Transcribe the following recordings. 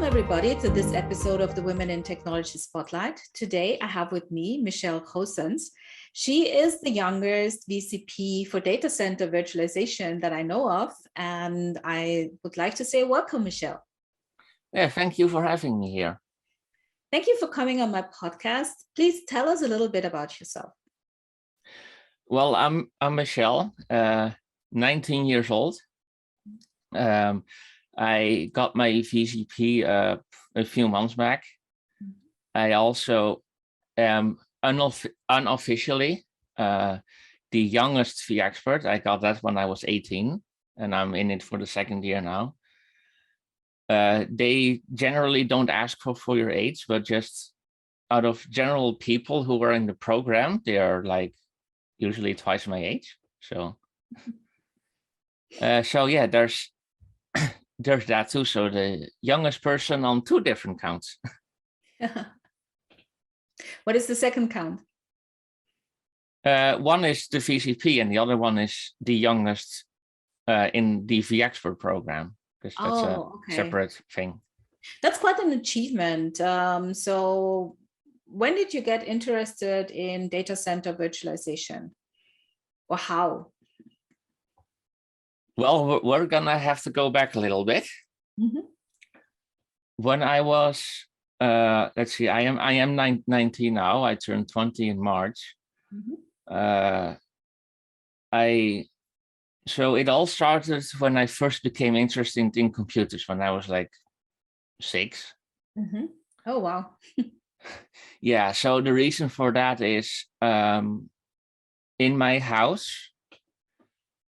everybody, to this episode of the Women in Technology Spotlight. Today, I have with me Michelle Goossens. She is the youngest VCP for data center virtualization that I know of, and I would like to say welcome, Michelle. Yeah, thank you for having me here. Thank you for coming on my podcast. Please tell us a little bit about yourself. Well, I'm Michelle, 19 years old. I got my VCP a few months back. I also am unofficially the youngest V expert. I got that when I was 18, and I'm in it for the second year now. They generally don't ask for your age, but just out of general people who are in the program, they are like usually twice my age. So, so yeah, there's that too. So the youngest person on two different counts. What is the second count? One is the VCP and the other one is the youngest in the V expert program, because that's a separate thing. That's quite an achievement. So when did you get interested in data center virtualization, or how? Well, we're gonna have to go back a little bit. Mm-hmm. When I was, let's see, I am 19 now. I turned 20 in March. Mm-hmm. So it all started when I first became interested in computers when I was like 6. Mm-hmm. Oh, wow. Yeah, so the reason for that is in my house,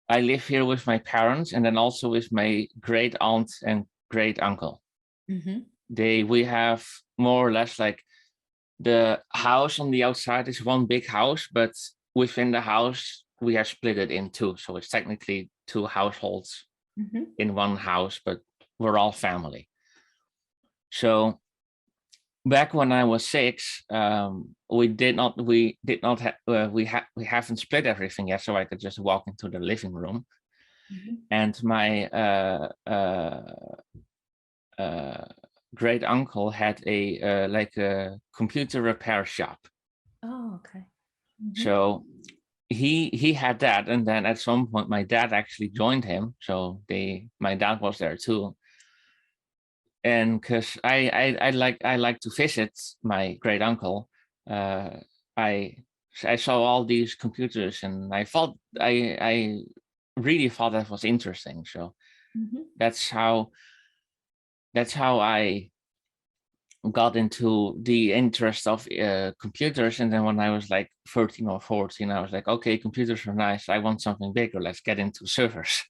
I live here with my parents and then also with my great aunt and great uncle. Mm-hmm. We have more or less like the house on the outside is one big house, but within the house, we have split it in two. So it's technically two households mm-hmm. in one house, but we're all family. So back when I was 6, we haven't split everything yet, so I could just walk into the living room, mm-hmm. and my great uncle had a computer repair shop. Oh, okay. Mm-hmm. So he had that, and then at some point my dad actually joined him. So my dad was there too. And because I like to visit my great uncle, I saw all these computers, and I really thought that was interesting. So mm-hmm. that's how I got into the interest of computers. And then when I was like 13 or 14, I was like, okay, computers are nice. I want something bigger. Let's get into servers.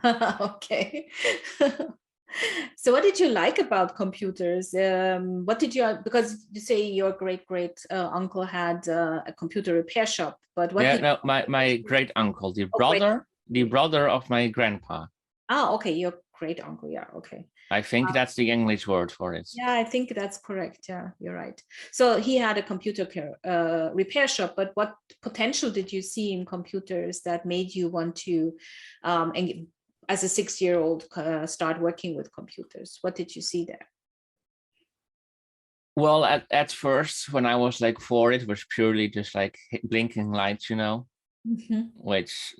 Okay. So what did you like about computers? What did you, because you say your great uncle had a computer repair shop, but what? Yeah, no, my great uncle, the brother of my grandpa. Oh, okay, your great uncle. Yeah, okay. I think that's the English word for it. Yeah, I think that's correct. Yeah, you're right. So he had a computer repair shop, but what potential did you see in computers that made you want to, as a 6-year-old, start working with computers? What did you see there? Well, at first, when I was like 4, it was purely just like blinking lights, you know, mm-hmm. which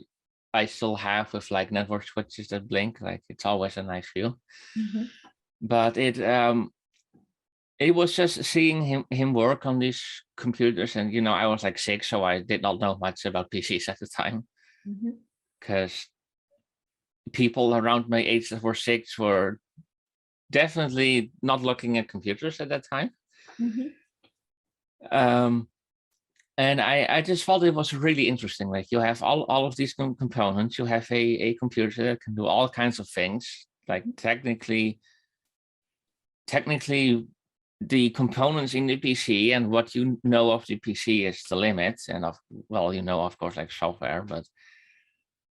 I still have with like network switches that blink. Like it's always a nice view. Mm-hmm. But it was just seeing him work on these computers, and you know, I was like 6, so I did not know much about PCs at the time, because mm-hmm. people around my age that were 6 were definitely not looking at computers at that time. Mm-hmm. And I just thought it was really interesting. Like you have all of these components. You have a computer that can do all kinds of things. Like technically, the components in the PC and what you know of the PC is the limit. And you know, of course, like software, but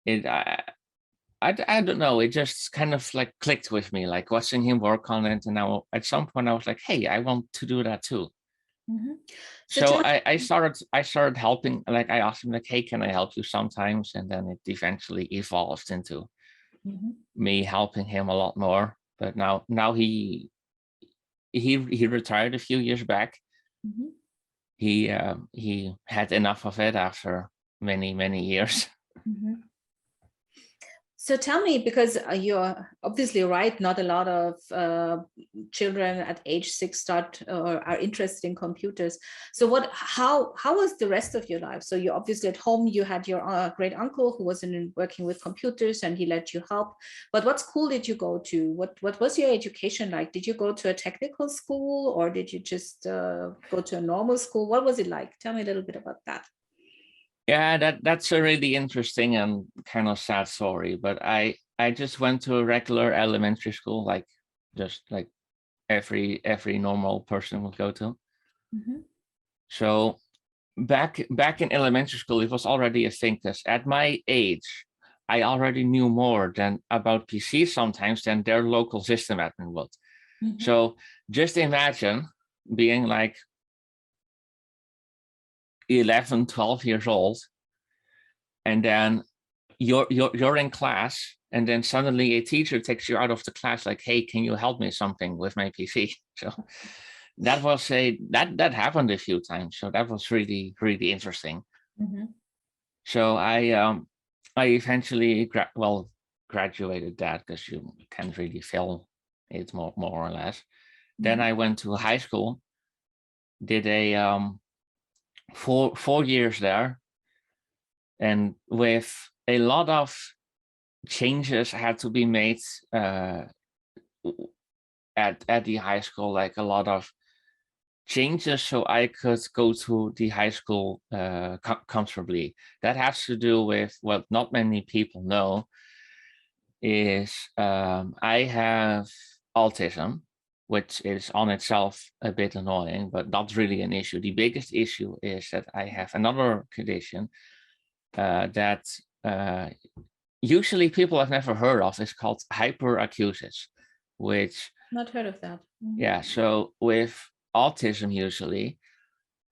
I don't know. It just kind of like clicked with me, like watching him work on it. And now at some point I was like, hey, I want to do that too. Mm-hmm. So I started helping. Like I asked him, like, hey, can I help you sometimes? And then it eventually evolved into mm-hmm. me helping him a lot more. But now he he retired a few years back. Mhm. He had enough of it after many years. Mhm. So tell me, because you're obviously right, not a lot of children at age 6 start or are interested in computers. So how was the rest of your life? So you obviously at home, you had your great uncle who was working with computers and he let you help. But what school did you go to? What was your education like? Did you go to a technical school or did you just go to a normal school? What was it like? Tell me a little bit about that. Yeah, that's a really interesting and kind of sad story. But I just went to a regular elementary school, like just like every normal person would go to. Mhm. So back in elementary school, it was already a thing, because at my age, I already knew more than about PC sometimes than their local system admin would. Mhm. So just imagine being like 11, 12 years old, and then you're in class, and then suddenly a teacher takes you out of the class like, hey, can you help me something with my PC? So that was that happened a few times. So that was really interesting. Mhm. So I eventually graduated that, because you can't really fail it more or less. Then I went to high school, did a 4 years there, and with a lot of changes had to be made at the high school, like a lot of changes so I could go to the high school comfortably. That has to do with what not many people know is I have autism, which is on itself a bit annoying, but not really an issue. The biggest issue is that I have another condition that usually people have never heard of. It's called hyperacusis, which, Not heard of that. Mhm. yeah, so with autism, usually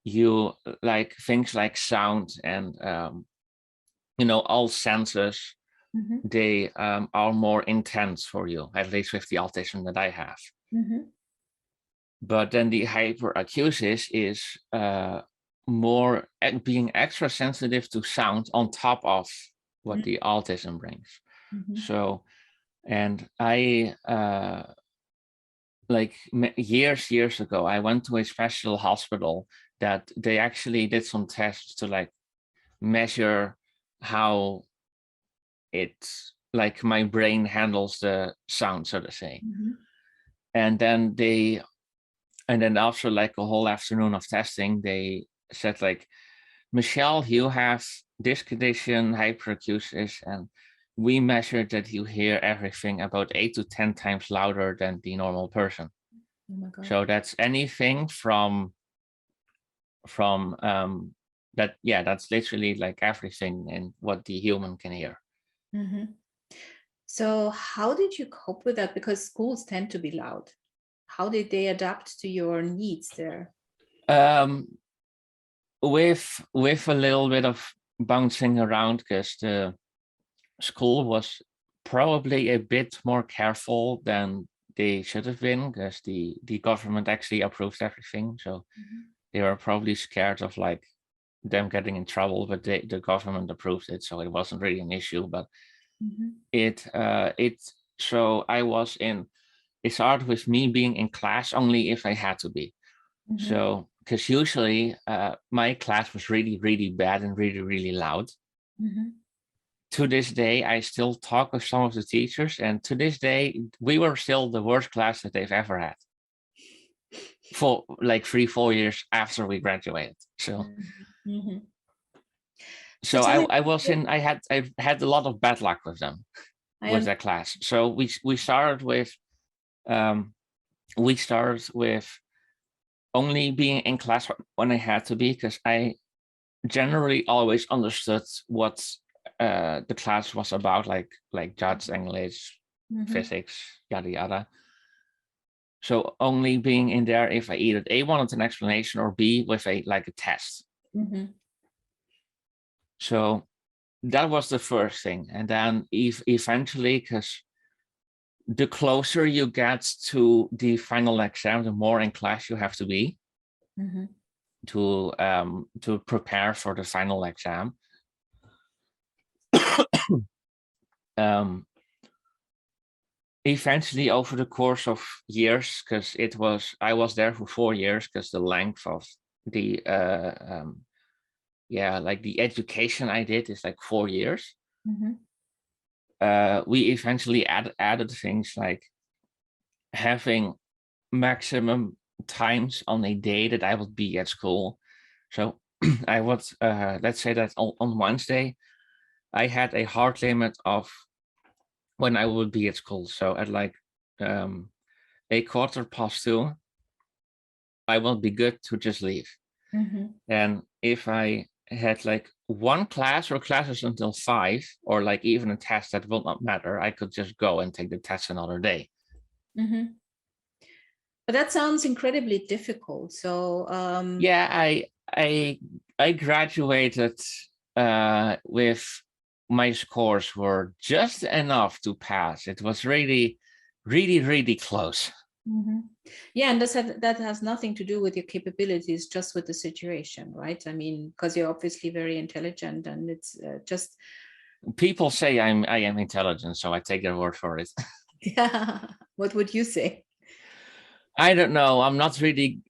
you like things like sound and all senses, Mhm. they are more intense for you, at least with the autism that I have. Mhm. But then the hyperacusis is more being extra sensitive to sound on top of what the autism brings. Mhm. So, and I like years ago, I went to a special hospital that they actually did some tests to like measure how it's like my brain handles the sound, so to say. Mhm. And then after like a whole afternoon of testing, they said like, Michelle, you have this condition, hyperacusis, and we measured that you hear everything about 8 to 10 times louder than the normal person. Oh my God. So that's anything from that, yeah, that's literally like everything in what the human can hear. Mhm. So how did you cope with that? Because schools tend to be loud. How did they adapt to your needs there? Um, with a little bit of bouncing around, because the school was probably a bit more careful than they should have been, because the government actually approved everything. So they were probably scared of like them getting in trouble, but the government approved it, so it wasn't really an issue. But Mhm. it so I was in. It started with me being in class only if I had to be. Mhm. So because usually my class was really bad and really loud. Mhm. To this day, I still talk with some of the teachers, and to this day, we were still the worst class that they've ever had for like 3-4 years after we graduated. So Mhm. So so tell me, I had a lot of bad luck with them, I with am. that class. So we started with only being in class when I had to be, because I generally always understood what the class was about, like Dutch, English, Mhm. physics, yada yada. So only being in there if I either A, wanted an explanation, or B, with a test. Mhm. So that was the first thing. And then eventually, because the closer you get to the final exam, the more in class you have to be to prepare for the final exam. Eventually, over the course of years, because I was there for 4 years, because the length of the like the education I did is like 4 years. We eventually added things like having maximum times on a day that I would be at school. So I would, let's say that on Wednesday, I had a hard limit of when I would be at school. So at like 2:15, I will be good to just leave. And if I had like one class or classes until 5, or like even a test that will not matter, I could just go and take the test another day. But that sounds incredibly difficult. So yeah, I graduated with my scores were just enough to pass. It was really, really, really close. Yeah, and that has nothing to do with your capabilities, just with the situation, right? I mean, because you're obviously very intelligent, and it's just people say I am intelligent, so I take their word for it. Yeah. What would you say? I don't know. I'm not really.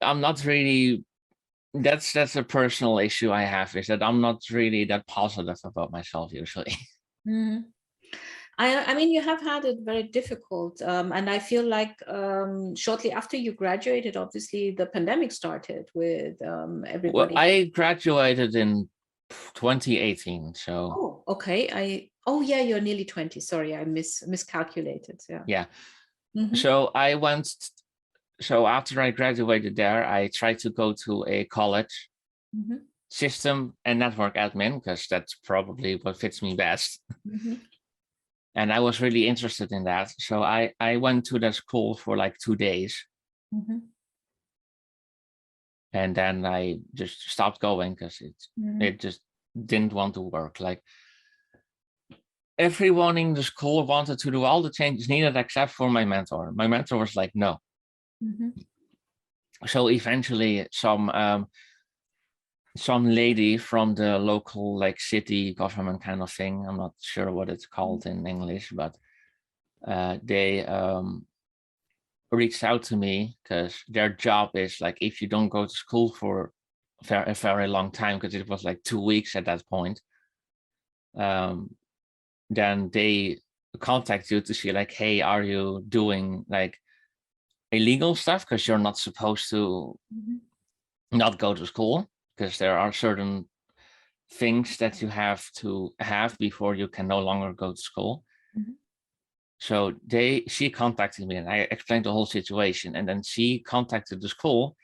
That's a personal issue I have, is that I'm not really that positive about myself usually. I mean, you have had it very difficult, and I feel like shortly after you graduated, obviously the pandemic started with everybody. Well, I graduated in 2018, so. Oh, okay. Oh yeah, you're nearly 20. Sorry, I miscalculated. Yeah. So I went. So after I graduated there, I tried to go to a college, system and network admin, because that's probably what fits me best. And I was really interested in that. So I went to that school for like 2 days. And then I just stopped going because it just didn't want to work. Like, everyone in the school wanted to do all the changes needed except for my mentor. My mentor was like, no. So eventually some lady from the local like city government kind of thing, I'm not sure what it's called in English, but they reached out to me, because their job is like, if you don't go to school for a very long time, because it was like 2 weeks at that point, then they contact you to see like, hey, are you doing like illegal stuff, because you're not supposed to not go to school, because there are certain things that you have to have before you can no longer go to school. So she contacted me, and I explained the whole situation, and then she contacted the school,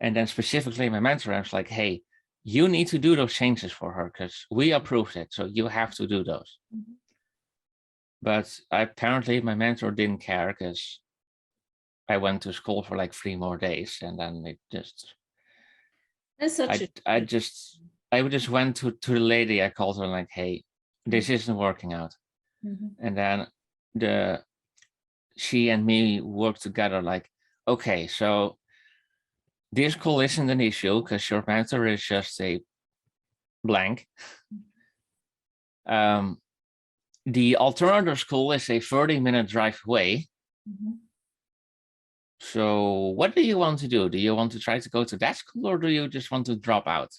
and then specifically my mentor, I was like, hey, you need to do those changes for her, because we approved it, so you have to do those. But apparently my mentor didn't care, because I went to school for like 3 more days, and then it just, I just went to the lady. I called her like, hey, this isn't working out. And then she and me worked together like, okay, so this school isn't an issue because your mentor is just a blank. The alternative school is a 30-minute drive away. So what do you want to do? Do you want to try to go to that school, or do you just want to drop out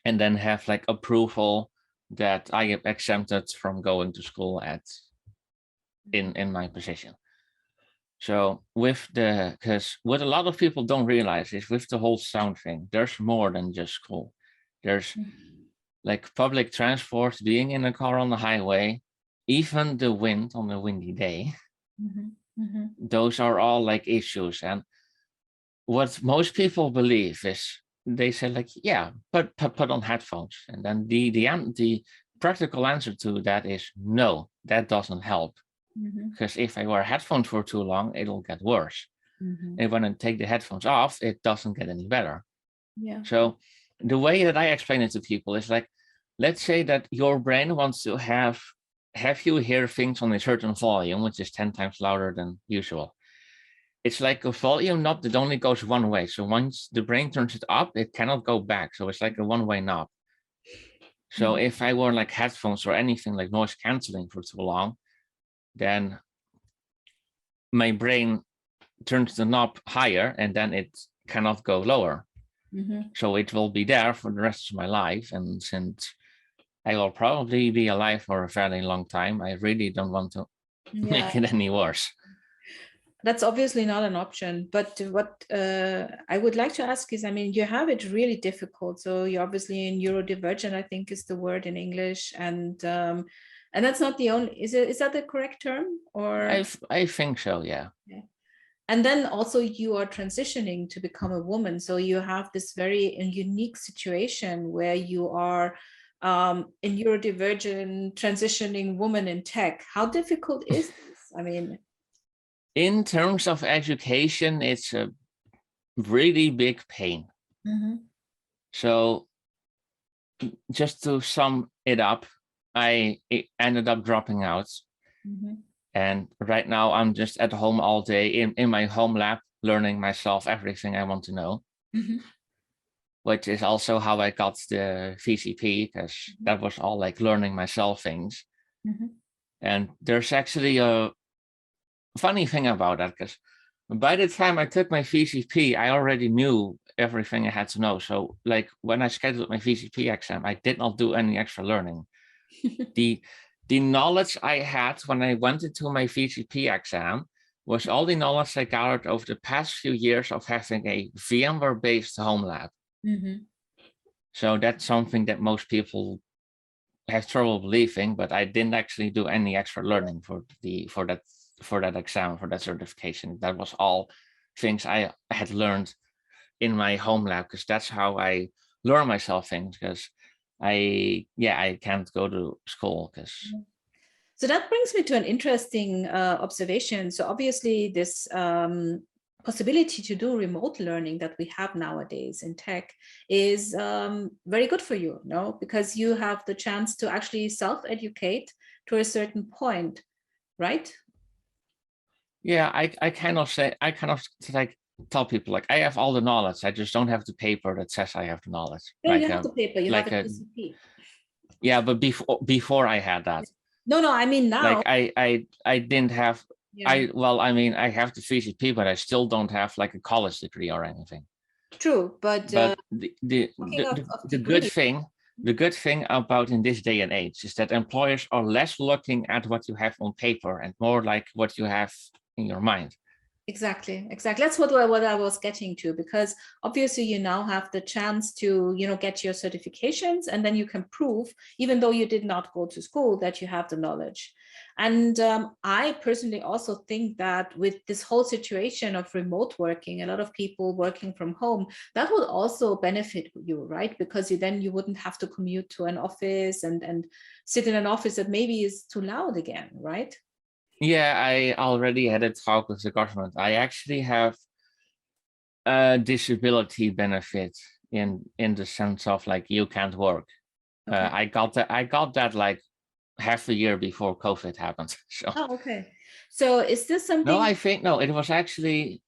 and then have like approval that I am exempted from going to school in my position? So because what a lot of people don't realize is, with the whole sound thing, there's more than just school. There's like public transport, being in a car on the highway, even the wind on a windy day. Those are all like issues. And what most people believe is, they say like, yeah, put on headphones. And then the practical answer to that is no, that doesn't help. Because if I wear headphones for too long, it'll get worse. And when I take the headphones off, it doesn't get any better. So the way that I explain it to people is like, let's say that your brain wants to have have you hear things on a certain volume, which is 10 times louder than usual? It's like a volume knob that only goes one way. So once the brain turns it up, it cannot go back. So it's like a one-way knob. So if I wore like headphones or anything like noise canceling for too long, then my brain turns the knob higher and then it cannot go lower. So it will be there for the rest of my life. And since I will probably be alive for a fairly long time, I really don't want to make it any worse. That's obviously not an option. But what I would like to ask is, I mean, you have it really difficult. So you're obviously neurodivergent, I think is the word in English. And that's not the only, is that the correct term? Or I think so, yeah. And then also you are transitioning to become a woman. So you have this very unique situation where you are a neurodivergent transitioning woman in tech. How difficult is this? I mean, in terms of education, it's a really big pain. So just to sum it up, I ended up dropping out. And right now I'm just at home all day in my home lab, learning myself everything I want to know, which is also how I got the VCP, because that was all like learning myself things. And there's actually a funny thing about that, because by the time I took my VCP, I already knew everything I had to know. So like when I scheduled my VCP exam, I did not do any extra learning. The knowledge I had when I went into my VCP exam was all the knowledge I gathered over the past few years of having a VMware-based home lab. So that's something that most people have trouble believing, but I didn't actually do any extra learning for that exam, for that certification. That was all things I had learned in my home lab, because that's how I learn myself things, because I can't go to school. So that brings me to an interesting observation. So obviously this possibility to do remote learning that we have nowadays in tech is very good for you, no? Because you have the chance to actually self-educate to a certain point, right? Yeah, I kind of like tell people like I have all the knowledge. I just don't have the paper that says I have the knowledge. No, you have the paper, you have a PCP. Yeah, but before I had that. No, I mean now. Like I didn't have. I mean I have the VCP, but I still don't have like a college degree or anything. True, but the good thing about in this day and age is that employers are less looking at what you have on paper and more like what you have in your mind. Exactly. That's what I was getting to, because obviously you now have the chance to, get your certifications, and then you can prove, even though you did not go to school, that you have the knowledge. And I personally also think that with this whole situation of remote working, a lot of people working from home, that would also benefit you, right? Because you wouldn't have to commute to an office and sit in an office that maybe is too loud again, right? Yeah, I already had a talk with the government. I actually have a disability benefit in the sense of like you can't work. Okay. I got that like half a year before COVID happened. So. Oh, okay. So is this something? No, I think no. It was actually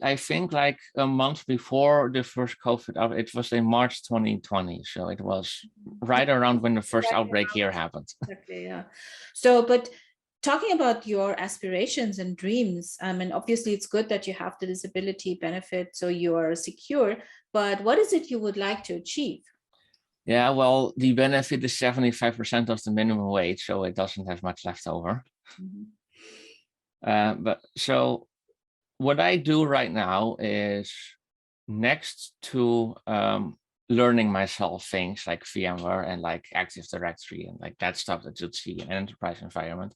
I think like a month before the first COVID. It was in March 2020. So it was right around when the first outbreak here happened. Exactly. Yeah. So, but talking about your aspirations and dreams, I mean, obviously it's good that you have the disability benefit, so you are secure, but what is it you would like to achieve? Yeah, well, the benefit is 75% of the minimum wage, so it doesn't have much left over. But so what I do right now is, next to learning myself things like VMware and like Active Directory and like that stuff that you'd see in an enterprise environment,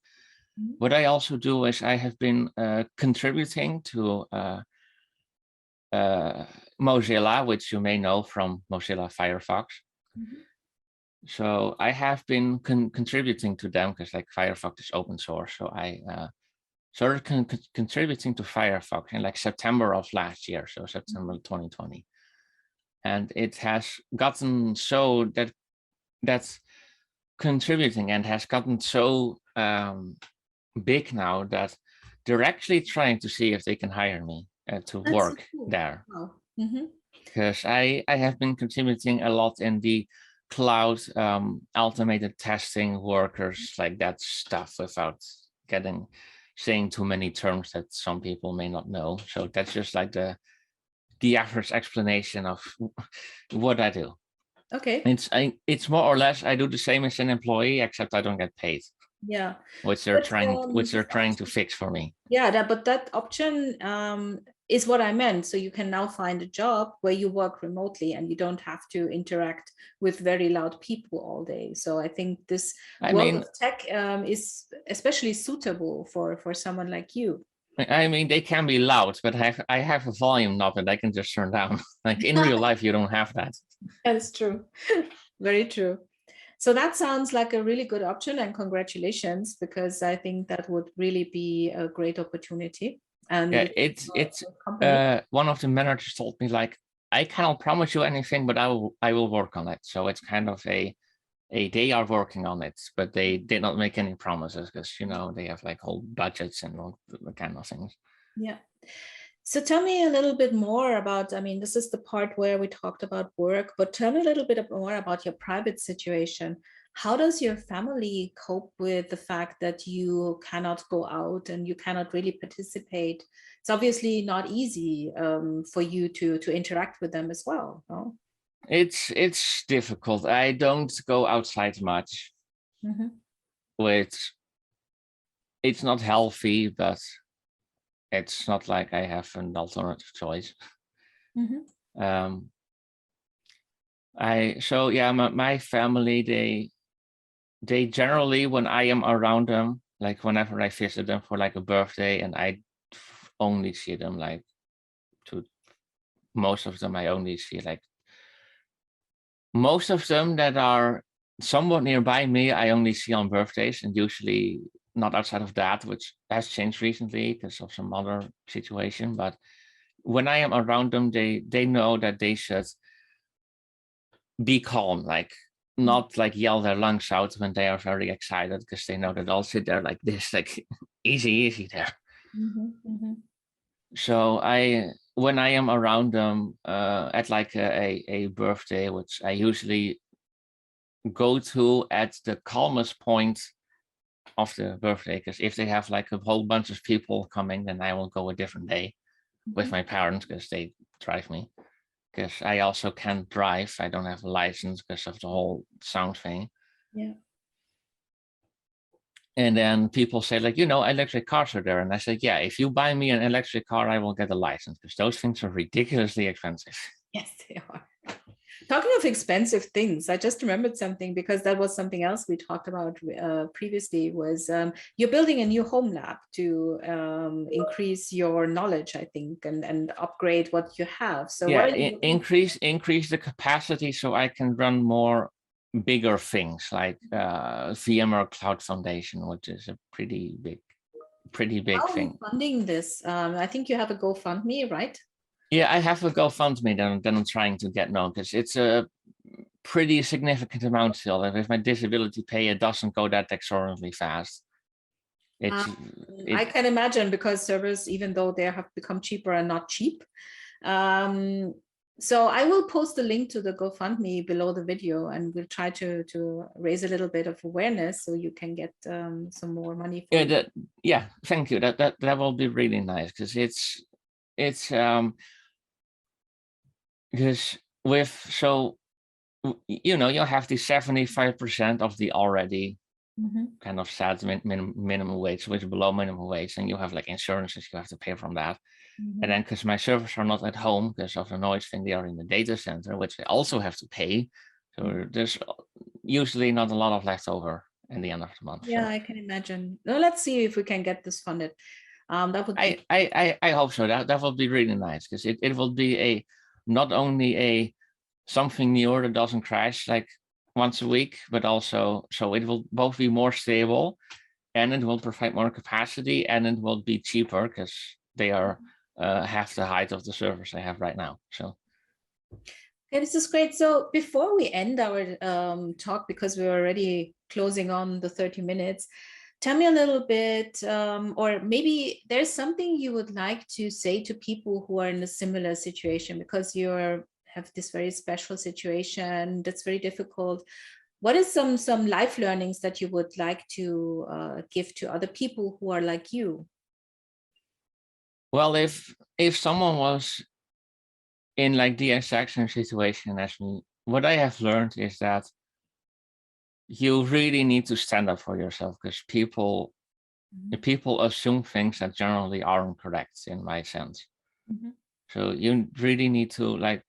what I also do is I have been contributing to Mozilla, which you may know from Mozilla Firefox. So I have been contributing to them because like Firefox is open source. So I started contributing to Firefox in like September of last year, so September 2020. And it has gotten so that contributing and has gotten so big now that they're actually trying to see if they can hire me to That's so work cool. there. Wow. Because I have been contributing a lot in the cloud automated testing workers, like that stuff, without saying too many terms that some people may not know. So that's just like the average explanation of what I do. Okay. It's more or less I do the same as an employee, except I don't get paid. Yeah. Which they're trying to fix for me. Yeah, but that option is what I meant. So you can now find a job where you work remotely and you don't have to interact with very loud people all day. So I think this world of tech is especially suitable for someone like you. I mean, they can be loud, but I have a volume knob that I can just turn down. Like in real life, you don't have that. That's true. Very true. So that sounds like a really good option, and congratulations, because I think that would really be a great opportunity. And yeah, it's one of the managers told me, like, I cannot promise you anything, but I will work on it. So it's kind of they are working on it, but they did not make any promises because, you know, they have like whole budgets and all the kind of things. Yeah. So tell me a little bit more about, I mean, this is the part where we talked about work, but tell me a little bit more about your private situation. How does your family cope with the fact that you cannot go out and you cannot really participate? It's obviously not easy for you to interact with them as well, no? It's difficult. I don't go outside much, which it's not healthy, but it's not like I have an alternative choice. My family, they generally, when I am around them, like whenever I visit them for like a birthday, and I only see them like most of them I only see like most of them that are somewhat nearby me, I only see on birthdays, and usually not outside of that, which has changed recently because of some other situation. But when I am around them, they know that they should be calm, like not like yell their lungs out when they are very excited, because they know that I'll sit there like this, like easy there. So when I am around them at like a birthday, which I usually go to at the calmest point of the birthday, because if they have like a whole bunch of people coming, then I will go a different day with my parents, because they drive me, because I also can't drive. I don't have a license because of the whole sound thing. Yeah. And then people say, like, you know, electric cars are there. And I said, yeah, if you buy me an electric car, I will get a license, because those things are ridiculously expensive. Yes, they are. Talking of expensive things, I just remembered something, because that was something else we talked about previously, was you're building a new home lab to increase your knowledge, I think, and upgrade what you have. So yeah, increase the capacity so I can run more bigger things like VMware Cloud Foundation, which is a pretty big How thing. are you funding this? I think you have a GoFundMe, right? Yeah, I have a GoFundMe that I'm trying to get known, because it's a pretty significant amount still. And with my disability pay, it doesn't go that exorbitantly fast. I can imagine, because servers, even though they have become cheaper, are not cheap. So I will post the link to the GoFundMe below the video, and we'll try to raise a little bit of awareness so you can get some more money. Yeah, thank you. That will be really nice, because it's because you know, you have the 75% of the already kind of sad minimum wage, which is below minimum wage, and you have like insurances you have to pay from that. And then, because my servers are not at home because of the noise thing, they are in the data center, which they also have to pay. So there's usually not a lot of leftover in the end of the month. Yeah, so I can imagine. Well, let's see if we can get this funded. That would be... I hope so. That will be really nice, because it will be not only something newer that doesn't crash like once a week, but also so it will both be more stable, and it will provide more capacity, and it will be cheaper, because they are half the height of the servers I have right now. So okay, this is great. So before we end our talk, because we're already closing on the 30 minutes. Tell me a little bit, or maybe there's something you would like to say to people who are in a similar situation, because you have this very special situation that's very difficult. What is some life learnings that you would like to give to other people who are like you? Well, if someone was in like the exact same situation as me, what I have learned is that you really need to stand up for yourself, because people assume things that generally aren't correct, in my sense. So you really need to like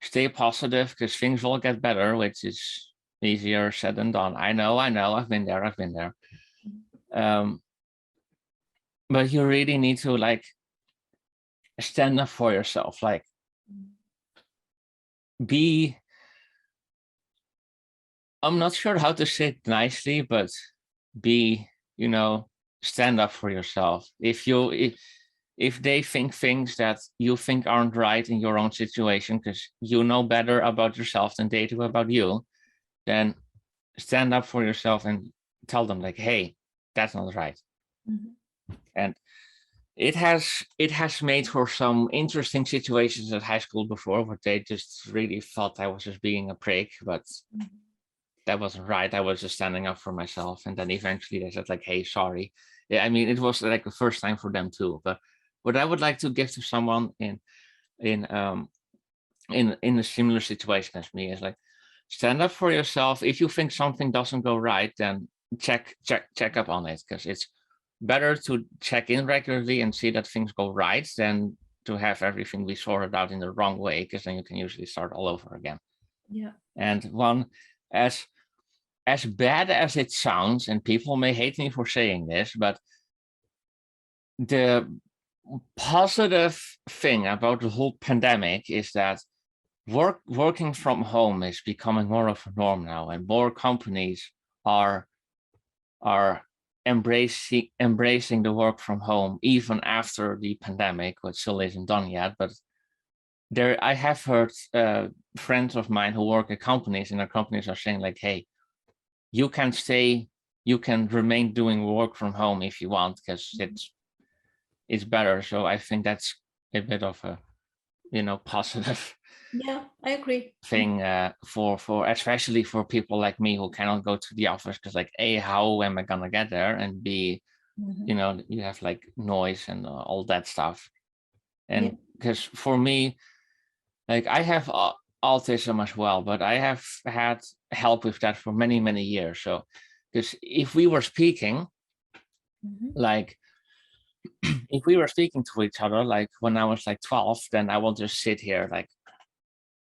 stay positive, because things will get better, which is easier said than done. I know, I've been there. But you really need to like stand up for yourself, like I'm not sure how to say it nicely, but stand up for yourself. If they think things that you think aren't right in your own situation, because you know better about yourself than they do about you, then stand up for yourself and tell them like, hey, that's not right. And it has made for some interesting situations at high school before, where they just really thought I was just being a prick, but that wasn't right. I was just standing up for myself. And then eventually they said like, hey, sorry. Yeah, I mean, it was like the first time for them too. But what I would like to give to someone in a similar situation as me is like, stand up for yourself. If you think something doesn't go right, then check up on it, because it's better to check in regularly and see that things go right than to have everything be sorted out in the wrong way, because then you can usually start all over again. Yeah. And one, as bad as it sounds, and people may hate me for saying this, but the positive thing about the whole pandemic is that working from home is becoming more of a norm now, and more companies are embracing the work from home even after the pandemic, which still isn't done yet. But I have heard friends of mine who work at companies, and their companies are saying like, hey, you can remain doing work from home if you want, because it's better. So I think that's a bit of a positive Yeah, I agree. thing for especially for people like me who cannot go to the office, because like, A, how am I gonna get there, and B, you have like noise and all that stuff. And because for me, like, I have autism as well, but I have had help with that for many years. So because if we were speaking like if we were speaking to each other like when I was like 12, then I will just sit here like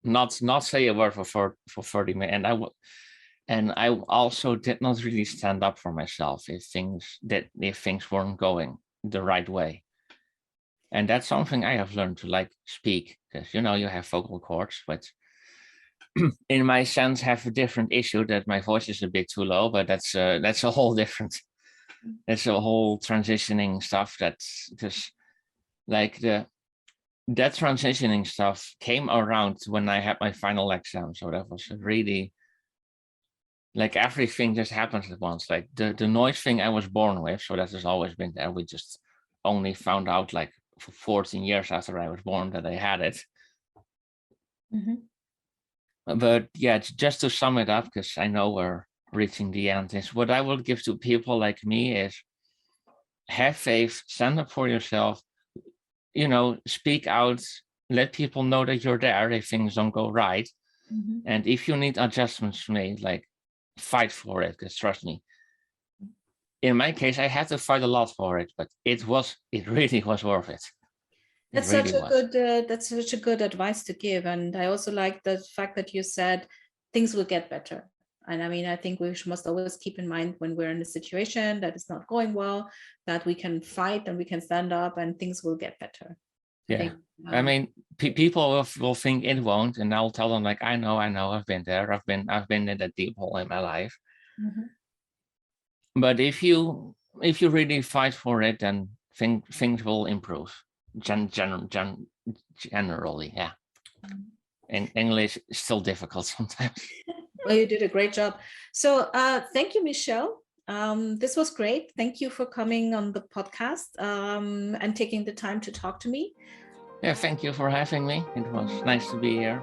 not say a word for 30 minutes. And I also did not really stand up for myself if things weren't going the right way. And that's something I have learned to like speak, because you have vocal cords, but in my sense have a different issue, that my voice is a bit too low, but that's a whole different, that's a whole transitioning stuff. That's because like that transitioning stuff came around when I had my final exam. So that was really like everything just happens at once. Like the noise thing I was born with, so that has always been there. We just only found out like for 14 years after I was born that I had it. But yeah, just to sum it up, because I know we're reaching the end, is what I will give to people like me is have faith, stand up for yourself, speak out, let people know that you're there if things don't go right. And if you need adjustments made, like fight for it, because trust me, in my case, I had to fight a lot for it, but it really was worth it. That's such a good advice to give. And I also like the fact that you said things will get better. And I mean, I think we must always keep in mind when we're in a situation that is not going well, that we can fight and we can stand up and things will get better. Yeah. I mean, people will think it won't, and I'll tell them like, I know, I've been there. I've been in that deep hole in my life. But if you really fight for it, then things will improve. Generally, yeah. In English, it's still difficult sometimes. Well, you did a great job. So thank you, Michelle. This was great. Thank you for coming on the podcast and taking the time to talk to me. Yeah, thank you for having me. It was nice to be here.